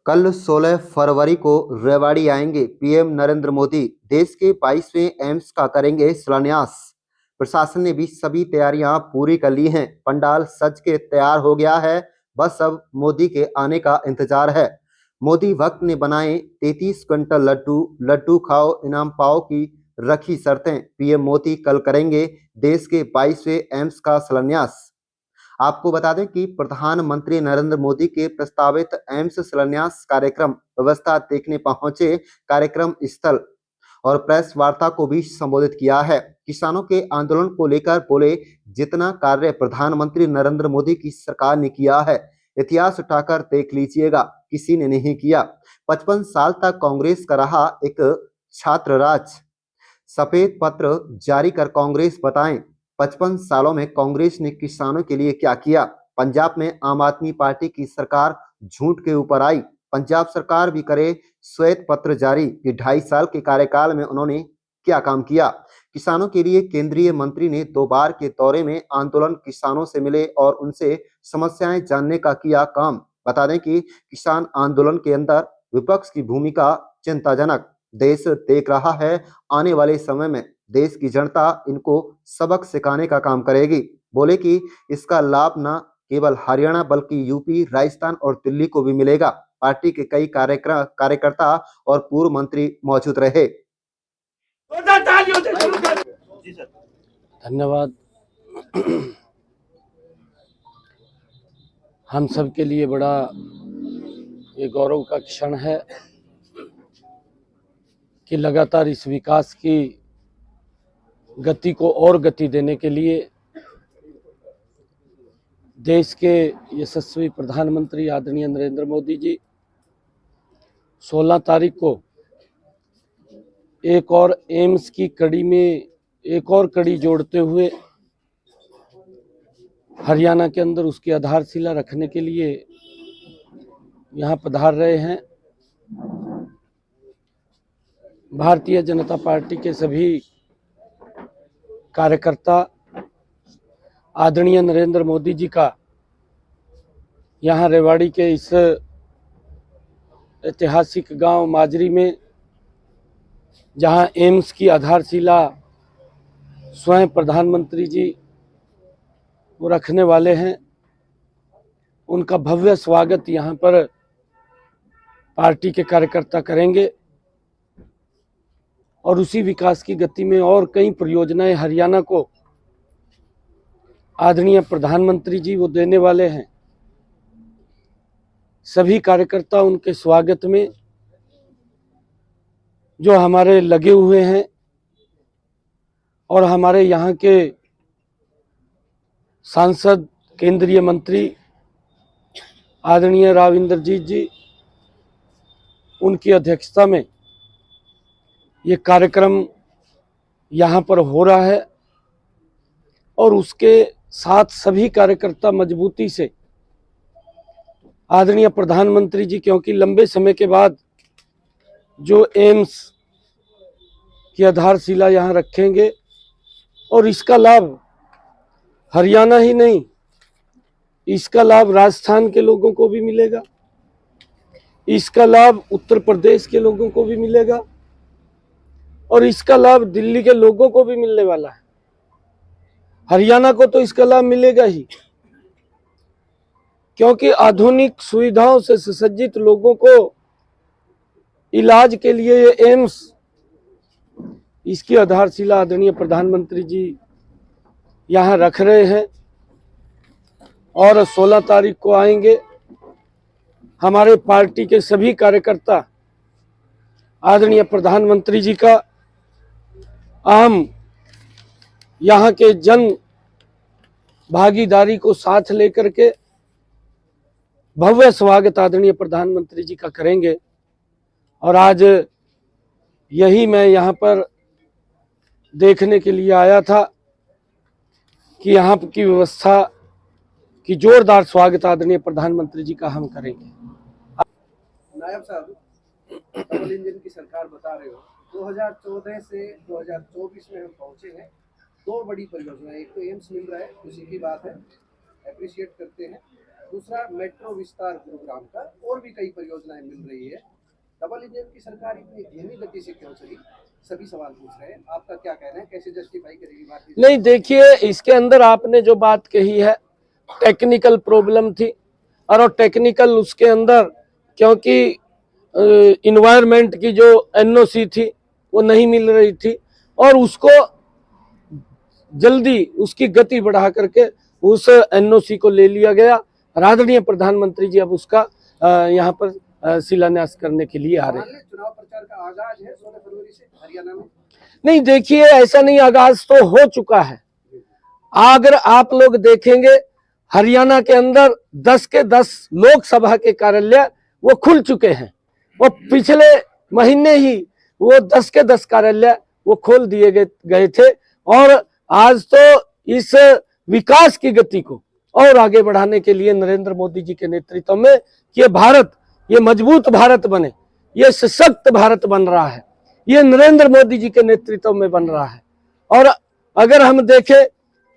कल 16 फरवरी को रेवाड़ी आएंगे पीएम नरेंद्र मोदी। देश के 22वें एम्स का करेंगे शिलान्यास। प्रशासन ने भी सभी तैयारियां पूरी कर ली हैं। पंडाल सज के तैयार हो गया है। बस अब मोदी के आने का इंतजार है। मोदी भक्त ने बनाए 33 क्विंटल लड्डू। लड्डू खाओ इनाम पाओ की रखी शर्तें। पीएम मोदी कल करेंगे देश के 22वें एम्स का शिलान्यास। आपको बता दें कि प्रधानमंत्री नरेंद्र मोदी के प्रस्तावित एम्स शिलान्यास कार्यक्रम व्यवस्था देखने पहुंचे। कार्यक्रम स्थल और प्रेस वार्ता को भी संबोधित किया है। किसानों के आंदोलन को लेकर बोले, जितना कार्य प्रधानमंत्री नरेंद्र मोदी की सरकार ने किया है, इतिहास उठाकर देख लीजिएगा, किसी ने नहीं किया। 55 साल तक कांग्रेस का रहा एक छात्र राज। सफेद पत्र जारी कर कांग्रेस बताएं 55 सालों में कांग्रेस ने किसानों के लिए क्या किया। पंजाब में आम आदमी पार्टी की सरकार झूठ के ऊपर आई। पंजाब सरकार भी करे श्वेत पत्र जारी कि 2.5 साल के कार्यकाल में उन्होंने क्या काम किया। किसानों के लिए केंद्रीय मंत्री ने 2 बार के दौरे में आंदोलन किसानों से मिले और उनसे समस्याएं जानने का किया काम। बता दें कि किसान आंदोलन के अंदर विपक्ष की भूमिका चिंताजनक। देश देख रहा है, आने वाले समय में देश की जनता इनको सबक सिखाने का काम करेगी। बोले कि इसका लाभ न केवल हरियाणा बल्कि यूपी, राजस्थान और दिल्ली को भी मिलेगा। पार्टी के कई कार्यकर्ता और पूर्व मंत्री मौजूद रहे। धन्यवाद। हम सब के लिए बड़ा ये गौरव का क्षण है कि लगातार इस विकास की गति को और गति देने के लिए देश के यशस्वी प्रधानमंत्री आदरणीय नरेंद्र मोदी जी 16 तारीख को एक और एम्स की कड़ी में एक और कड़ी जोड़ते हुए हरियाणा के अंदर उसकी आधारशिला रखने के लिए यहाँ पधार रहे हैं। भारतीय जनता पार्टी के सभी कार्यकर्ता आदरणीय नरेंद्र मोदी जी का यहाँ रेवाड़ी के इस ऐतिहासिक गांव माजरी में, जहां एम्स की आधारशिला स्वयं प्रधानमंत्री जी वो रखने वाले हैं, उनका भव्य स्वागत यहाँ पर पार्टी के कार्यकर्ता करेंगे और उसी विकास की गति में और कई परियोजनाएं हरियाणा को आदरणीय प्रधानमंत्री जी वो देने वाले हैं। सभी कार्यकर्ता उनके स्वागत में जो हमारे लगे हुए हैं और हमारे यहाँ के सांसद केंद्रीय मंत्री आदरणीय राव इंद्रजीत जी, उनकी अध्यक्षता में ये कार्यक्रम यहाँ पर हो रहा है और उसके साथ सभी कार्यकर्ता मजबूती से आदरणीय प्रधानमंत्री जी, क्योंकि लंबे समय के बाद जो एम्स की आधारशिला यहाँ रखेंगे और इसका लाभ हरियाणा ही नहीं, इसका लाभ राजस्थान के लोगों को भी मिलेगा, इसका लाभ उत्तर प्रदेश के लोगों को भी मिलेगा और इसका लाभ दिल्ली के लोगों को भी मिलने वाला है। हरियाणा को तो इसका लाभ मिलेगा ही, क्योंकि आधुनिक सुविधाओं से सुसज्जित लोगों को इलाज के लिए ये एम्स, इसकी आधारशिला आदरणीय प्रधानमंत्री जी यहाँ रख रहे हैं और 16 तारीख को आएंगे। हमारे पार्टी के सभी कार्यकर्ता आदरणीय प्रधानमंत्री जी का अहम यहाँ के जन भागीदारी को साथ लेकर के भव्य स्वागत आदरणीय प्रधानमंत्री जी का करेंगे। और आज यही मैं यहाँ पर देखने के लिए आया था कि यहाँ की व्यवस्था की जोरदार स्वागत आदरणीय प्रधानमंत्री जी का हम करेंगे। नायब साहब, डबल इंजन की सरकार बता रहे हो, 2014 से 2024 में हम पहुंचे हैं। 2 बड़ी परियोजनाएं, एक तो एम्स मिल रहा है, खुशी की बात है, एप्रिशिएट करते हैं। दूसरा मेट्रो विस्तार गुरुग्राम का, और भी कई परियोजनाएं मिल रही है। डबल इंजन की सरकार इतनी धीमी गति से क्यों चली, सभी सवाल पूछ रहे हैं। आपका क्या कहना है, कैसे जस्टिफाई करेगी भारतीय? नहीं, देखिए, इसके अंदर आपने जो बात कही है, टेक्निकल प्रॉब्लम थी, और टेक्निकल उसके अंदर क्योंकि इन्वायरमेंट की जो एनओसी थी वो नहीं मिल रही थी, और उसको जल्दी उसकी गति बढ़ा करके उस एनओसी को ले लिया गया। आदरणीय प्रधानमंत्री जी अब उसका यहाँ पर शिलान्यास करने के लिए आ रहे हैं। चुनाव प्रचार का आगाज है 16 फरवरी से हरियाणा में। नहीं, देखिए, ऐसा नहीं, आगाज तो हो चुका है। अगर आप लोग देखेंगे, हरियाणा के अंदर 10 के 10 लोकसभा के कार्यालय वो खुल चुके हैं। वो पिछले महीने ही वो 10 के 10 कार्यालय वो खोल दिए गए थे, और आज तो इस विकास की गति को और आगे बढ़ाने के लिए नरेंद्र मोदी जी के नेतृत्व में ये भारत, ये मजबूत भारत बने, ये सशक्त भारत बन रहा है, ये नरेंद्र मोदी जी के नेतृत्व में बन रहा है। और अगर हम देखें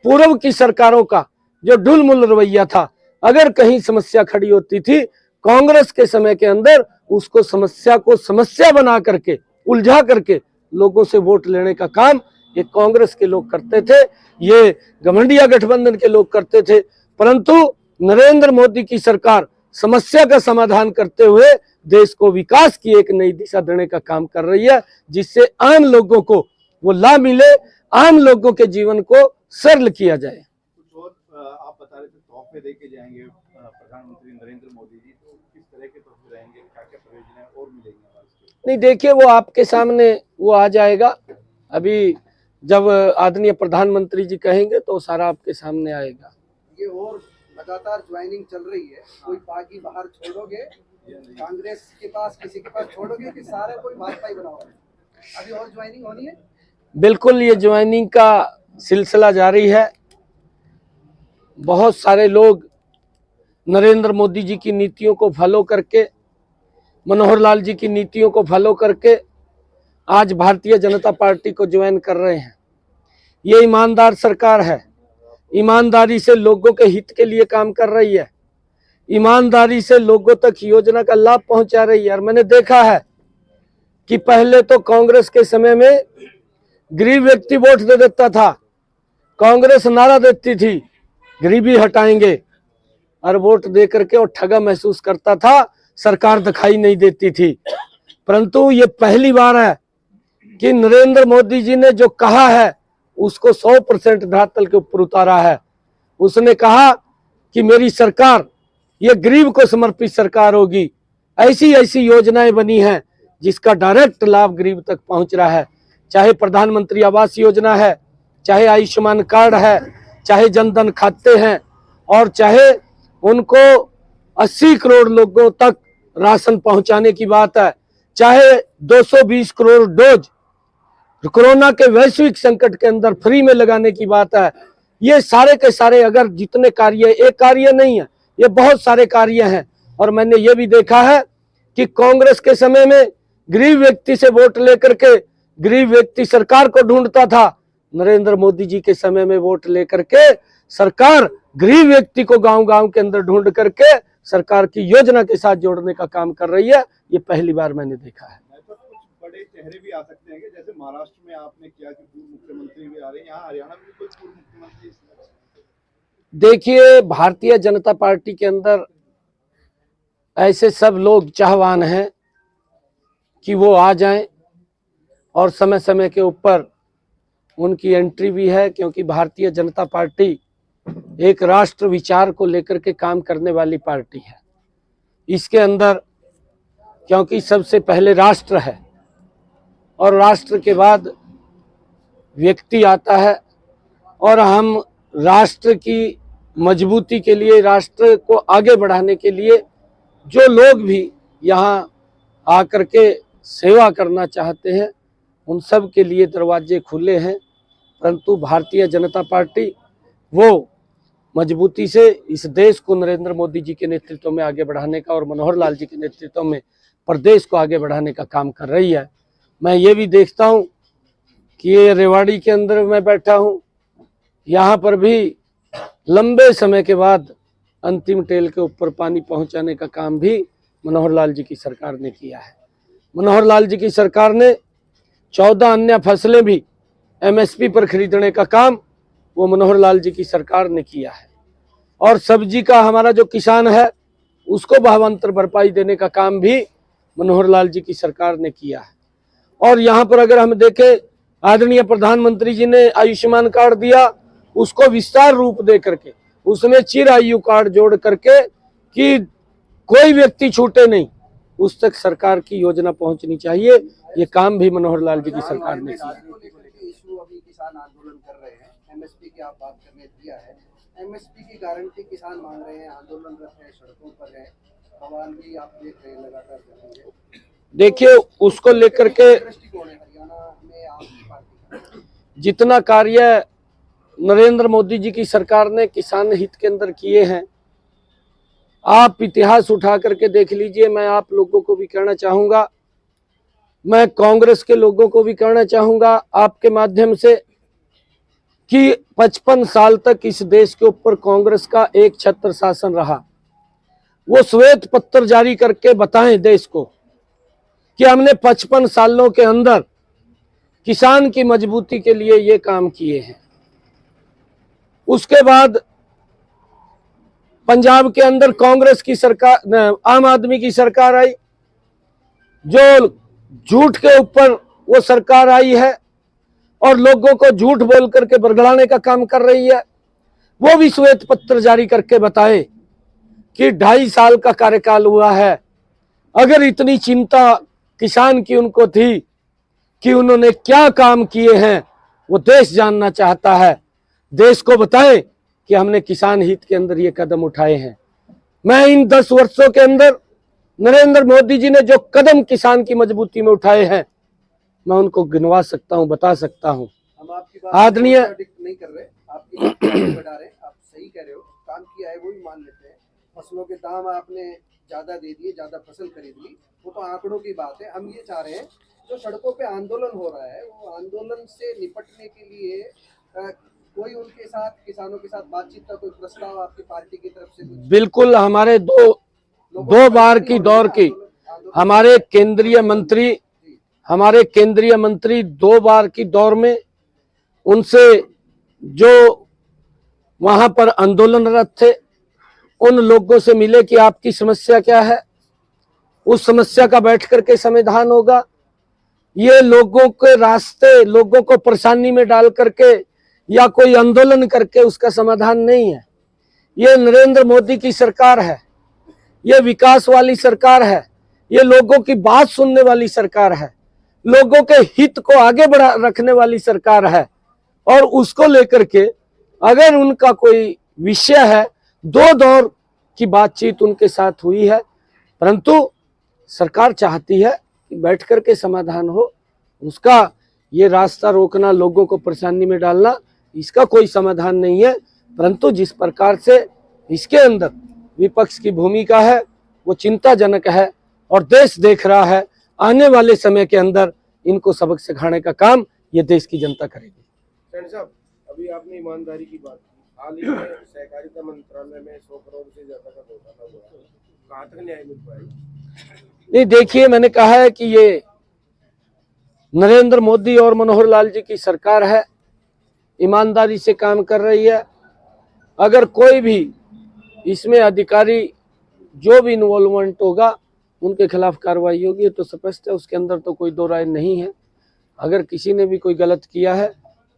पूर्व की सरकारों का जो ढुलमुल रवैया था, अगर कहीं समस्या खड़ी होती थी कांग्रेस के समय के अंदर, उसको समस्या को समस्या बना करके, उलझा करके लोगों से वोट लेने का काम ये कांग्रेस के लोग करते थे, ये घमंडिया गठबंधन के लोग करते थे। परंतु नरेंद्र मोदी की सरकार समस्या का समाधान करते हुए देश को विकास की एक नई दिशा देने का काम कर रही है, जिससे आम लोगों को वो लाभ मिले, आम लोगों के जीवन को सरल किया जाए। कुछ और आप बता रहे थे तोहफे देके जाएंगे प्रधानमंत्री नरेंद्र मोदी जी, तो किस तरह के तोहफे रहेंगे, क्या क्या परियोजनाएं और मिलेंगी? नहीं, देखिए, वो आपके सामने वो आ जाएगा। अभी जब आदरणीय प्रधानमंत्री जी कहेंगे तो सारा आपके सामने आएगा। ये और लगातार ज्वाइनिंग चल रही है, कोई पार्टी बाहर छोड़ोगे, कांग्रेस के पास किसी के पास छोड़ोगे कि सारे कोई भाजपा ही बनाओगे? अभी और ज्वाइनिंग होनी है? बिल्कुल, ये ज्वाइनिंग का सिलसिला जारी है। बहुत सारे लोग नरेंद्र मोदी जी की नीतियों को फॉलो करके, मनोहर लाल जी की नीतियों को फॉलो करके आज भारतीय जनता पार्टी को ज्वाइन कर रहे हैं। ये ईमानदार सरकार है, ईमानदारी से लोगों के हित के लिए काम कर रही है, ईमानदारी से लोगों तक योजना का लाभ पहुंचा रही है। और मैंने देखा है कि पहले तो कांग्रेस के समय में गरीब व्यक्ति वोट दे देता था, कांग्रेस नारा देती थी गरीबी हटाएंगे, और वोट दे करके वो ठगा महसूस करता था, सरकार दिखाई नहीं देती थी। परंतु ये पहली बार है कि नरेंद्र मोदी जी ने जो कहा है उसको 100% धरातल के ऊपर उतारा है। उसने कहा कि मेरी सरकार ये गरीब को समर्पित सरकार होगी, ऐसी ऐसी योजनाएं बनी हैं जिसका डायरेक्ट लाभ गरीब तक पहुंच रहा है, चाहे प्रधानमंत्री आवास योजना है, चाहे आयुष्मान कार्ड है, चाहे जनधन खाते हैं, और चाहे उनको 80 करोड़ लोगों तक राशन पहुंचाने की बात है, चाहे 220 करोड़ डोज कोरोना के वैश्विक संकट के अंदर फ्री में लगाने की बात है। ये सारे के सारे अगर जितने कार्य, एक कार्य नहीं है, ये बहुत सारे कार्य हैं। और मैंने ये भी देखा है कि कांग्रेस के समय में गरीब व्यक्ति से वोट लेकर के गरीब व्यक्ति सरकार को ढूंढता था, नरेंद्र मोदी जी के समय में वोट लेकर के सरकार गरीब व्यक्ति को गांव-गांव के अंदर ढूंढ करके सरकार की योजना के साथ जोड़ने का काम कर रही है। ये पहली बार मैंने देखा है। कुछ बड़े चेहरे भी आ सकते हैं, जैसे महाराष्ट्र में आपने किया कि पूर्व मुख्यमंत्री भी आ रहे हैं, यहाँ हरियाणा में भी कोई पूर्व मुख्यमंत्री? देखिए, भारतीय जनता पार्टी के अंदर ऐसे सब लोग चाहवान हैं कि वो आ जाएं, और समय समय के ऊपर उनकी एंट्री भी है, क्योंकि भारतीय जनता पार्टी एक राष्ट्र विचार को लेकर के काम करने वाली पार्टी है। इसके अंदर क्योंकि सबसे पहले राष्ट्र है, और राष्ट्र के बाद व्यक्ति आता है, और हम राष्ट्र की मजबूती के लिए, राष्ट्र को आगे बढ़ाने के लिए जो लोग भी यहाँ आकर के सेवा करना चाहते हैं, उन सब के लिए दरवाजे खुले हैं। परंतु भारतीय जनता पार्टी वो मजबूती से इस देश को नरेंद्र मोदी जी के नेतृत्व में आगे बढ़ाने का, और मनोहर लाल जी के नेतृत्व में प्रदेश को आगे बढ़ाने का काम कर रही है। मैं ये भी देखता हूँ कि ये रेवाड़ी के अंदर मैं बैठा हूँ, यहाँ पर भी लंबे समय के बाद अंतिम टेल के ऊपर पानी पहुंचाने का काम भी मनोहर लाल जी की सरकार ने किया है। मनोहर लाल जी की सरकार ने 14 अन्य फसलें भी एमएसपी पर खरीदने का काम वो मनोहर लाल जी की सरकार ने किया है। और सब्जी का हमारा जो किसान है उसको भावांतर भरपाई देने का काम भी मनोहर लाल जी की सरकार ने किया है। और यहाँ पर अगर हम देखें, आदरणीय प्रधानमंत्री जी ने आयुष्मान कार्ड दिया, उसको विस्तार रूप दे करके उसमें चिर आयु कार्ड जोड़ करके कि कोई व्यक्ति छूटे नहीं, उस तक सरकार की योजना पहुंचनी चाहिए। ये काम भी मनोहर लाल जी की सरकार ने किया। इशू अभी किसान आंदोलन कर रहे हैं, एमएसपी की आप बात करने दिया है, एमएसपी की गारंटी किसान मांग रहे हैं, आंदोलनरत है, सड़कों पर है, सवाल भी आप देख रहे हैं लगातार कर रहे हैं। देखिए, उसको लेकर के दृष्टिकोण है हरियाणा में आपकी पार्टी का? जितना कार्य नरेंद्र मोदी जी की सरकार ने किसान हित के अंदर किए हैं, आप इतिहास उठा करके देख लीजिए। मैं आप लोगों को भी कहना चाहूंगा, मैं कांग्रेस के लोगों को भी कहना चाहूंगा आपके माध्यम से कि 55 साल तक इस देश के ऊपर कांग्रेस का एक छत्र शासन रहा। वो श्वेत पत्र जारी करके बताएं देश को कि हमने 55 सालों के अंदर किसान की मजबूती के लिए ये काम किए हैं। उसके बाद पंजाब के अंदर कांग्रेस की सरकार, आम आदमी की सरकार आई, जो झूठ के ऊपर वो सरकार आई है और लोगों को झूठ बोल करके बरगलाने का काम कर रही है। वो भी श्वेत पत्र जारी करके बताए कि 2.5 साल का कार्यकाल हुआ है। अगर इतनी चिंता किसान की उनको थी कि उन्होंने क्या काम किए हैं, वो देश जानना चाहता है। देश को बताएं कि हमने किसान हित के अंदर ये कदम उठाए हैं। मैं इन 10 वर्षों के अंदर नरेंद्र मोदी जी ने जो कदम किसान की मजबूती में उठाए हैं, मैं उनको गिनवा सकता हूं, बता सकता हूं। हम आपकी बात आदरणीय नहीं कर रहे, आपकी बात बढ़ा रहे, आप सही कह रहे हो, काम किया है वो भी मान लेते हैं। फसलों के दाम आपने ज्यादा दे दिए, ज्यादा फसल खरीद ली, वो तो आंकड़ों की बात है। हम ये चाह रहे हैं, जो सड़कों पे आंदोलन हो रहा है, वो आंदोलन से निपटने के लिए कोई उनके साथ, किसानों के साथ बातचीत का कोई प्रस्ताव आपकी पार्टी की तरफ से? बिल्कुल, हमारे दो बार की दौर की हमारे केंद्रीय मंत्री 2 बार की दौर में उनसे जो वहां पर आंदोलनरत थे उन लोगों से मिले कि आपकी समस्या क्या है, उस समस्या का बैठ करके समाधान होगा। ये लोगों के रास्ते, लोगों को परेशानी में डाल करके या कोई आंदोलन करके उसका समाधान नहीं है। ये नरेंद्र मोदी की सरकार है, ये विकास वाली सरकार है, ये लोगों की बात सुनने वाली सरकार है, लोगों के हित को आगे बढ़ा रखने वाली सरकार है। और उसको लेकर के अगर उनका कोई विषय है, 2 दौर की बातचीत उनके साथ हुई है, परंतु सरकार चाहती है कि बैठ करके समाधान हो। उसका ये रास्ता रोकना, लोगों को परेशानी में डालना, इसका कोई समाधान नहीं है। परंतु जिस प्रकार से इसके अंदर विपक्ष की भूमिका है वो चिंताजनक है और देश देख रहा है। आने वाले समय के अंदर इनको सबक सिखाने का काम ये देश की जनता करेगी। सैनी साहब, अभी आपने ईमानदारी की बात की, हाल ही में सहकारिता मंत्रालय में 100 करोड़ से ज्यादा का घोटाला हुआ है, कहाँ तक न्याय मिल पाएगा? नहीं, देखिए, मैंने कहा है कि ये नरेंद्र मोदी और मनोहर लाल जी की सरकार है, ईमानदारी से काम कर रही है। अगर कोई भी इसमें अधिकारी जो भी इन्वॉल्वमेंट होगा उनके खिलाफ कार्रवाई होगी, तो स्पष्ट है, उसके अंदर तो कोई 2 राय नहीं है। अगर किसी ने भी कोई गलत किया है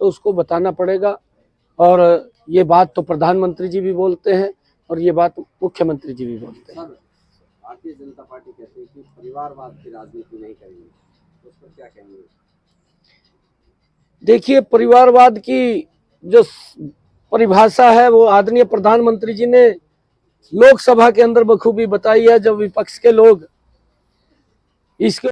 तो उसको बताना पड़ेगा। और ये बात तो प्रधानमंत्री जी भी बोलते हैं और ये बात मुख्यमंत्री जी भी बोलते हैं। भारतीय जनता पार्टी कहते हैं कि परिवारवाद की राजनीति नहीं करेंगे, तो उस पर क्या कहेंगे? देखिए, परिवारवाद की जो परिभाषा है वो आदरणीय प्रधानमंत्री जी ने लोकसभा के अंदर बखूबी बताई है। जब विपक्ष के लोग इसके